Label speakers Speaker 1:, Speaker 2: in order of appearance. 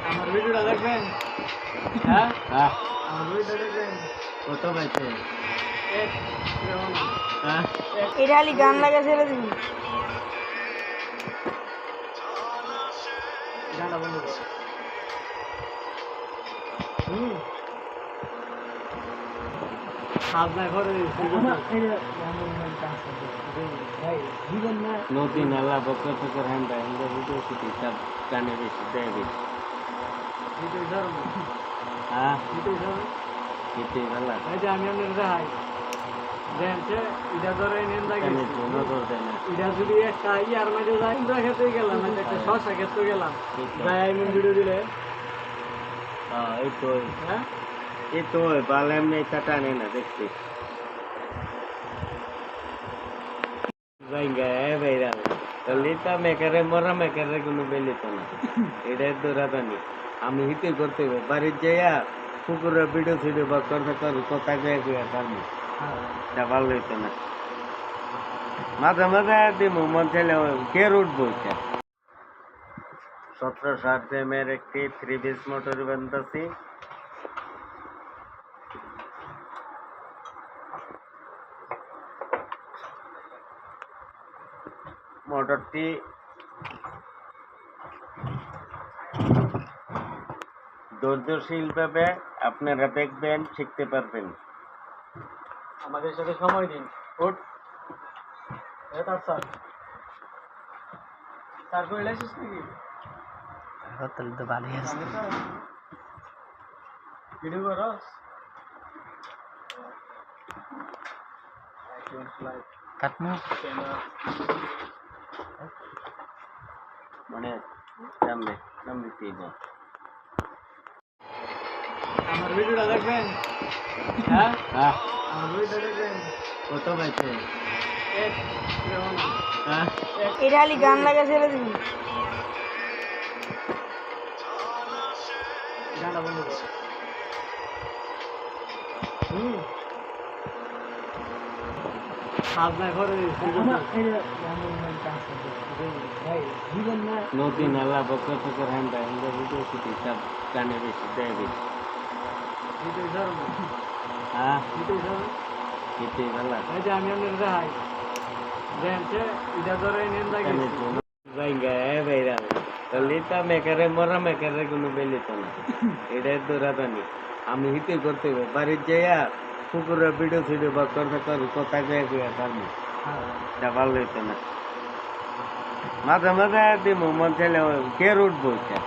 Speaker 1: আমার ভিডিওটা দেখবেন? হ্যাঁ,
Speaker 2: হ্যাঁ,
Speaker 1: আমার ভিডিওটা দেখবেন?
Speaker 2: কত পাইছে?
Speaker 1: এক যেমন
Speaker 2: হ্যাঁ,
Speaker 3: এটা খালি গান লাগা ছেড়ে দিবি।
Speaker 1: গানটা বন্ধ কর। হুম, হাত না করে
Speaker 2: নদী নালা বকর ফকর হ্যান্ডা হিন্দা ভিডিও শুটি সব গানে বেশি দেয় বেশি।
Speaker 1: ভিডিও ধরুন,
Speaker 2: হ্যাঁ,
Speaker 1: ভিডিও ধরুন।
Speaker 2: এটাই ভালো।
Speaker 1: এই যে আমি আপনার দেখাই দেখছে এটা ধরে নেন
Speaker 2: কেন
Speaker 1: লাগে
Speaker 2: নজর দেয় না?
Speaker 1: এটা যদি একটা ইয়ার মাঝে যাই আমরা খেতে গেলাম একটা শশা খেতে গেলাম যাই আমি ভিডিও দিলে
Speaker 2: এই তো
Speaker 1: হ্যাঁ
Speaker 2: এই তো বাল এমনি চাটা নেই না দেখছি ভাইঙ্গা ভাইরাল লিতা মেকারে মরা মেকারে কোনো বেলিত না এটাই তো রাধানি আমি হিতে করতে হবে বাড়ির যাইয়া কুকুরের ভিডিও ছিডিও বা করতে করি কোথায় যাই গুয়া কারণ এটা ভালো হইতো না মাঝে মাঝে দিব মন চাইলে কে উঠবো এটা 1760 এর একটি 3 পিস মোটর বানতাছি মোটরটি ধৈর্যশীলভাবে আপনারা দেখবেন শিখতে পারবেন
Speaker 1: আমাদের সাথে সময় দিন ওট এটা স্যার স্যার কইলে আসিস নাকি
Speaker 3: হোটেল তো ভালোই আছে।
Speaker 1: ভিডিও করস
Speaker 3: কাটমু
Speaker 2: মানে সামনে সামনে দিব
Speaker 1: আমার ভিডিওটা দেখবেন হ্যাঁ
Speaker 2: হ্যাঁ
Speaker 1: আমার ভিডিওটা দেখবেন
Speaker 2: কত পাইছে
Speaker 1: এক যেমন
Speaker 2: হ্যাঁ
Speaker 3: এটা খালি গান লাগা ছেড়ে দিবি।
Speaker 1: গানটা বন্ধ কর হুম হাত না করে
Speaker 2: নদী নালা বকর ফকর হ্যান্ডা হিন্দা ভিডিও শুটি সব গানে বেশি দেয় বেশি
Speaker 1: ভিডিও ধরুন
Speaker 2: হ্যাঁ
Speaker 1: ভিডিও ধরুন
Speaker 2: এটাই ভালো
Speaker 1: এই যে আমি আপনার দেখাই দেখছে এটা ধরে নেন লাগে
Speaker 2: ভাইঙ্গা ভাইরাল লিতা মেকারে মরা মেকারে কোনো বেলিত না এটাই তো রাধানি আমি হিতে করতে হবে বাড়ির যাইয়া কুকুরের ভিডিও ছিডিও বা করতে করি কোথায় যাই গুয়া কারণ এটা ভালো হইতো না মাঝে মাঝে দিব মন চাইলে কে উঠবো এটা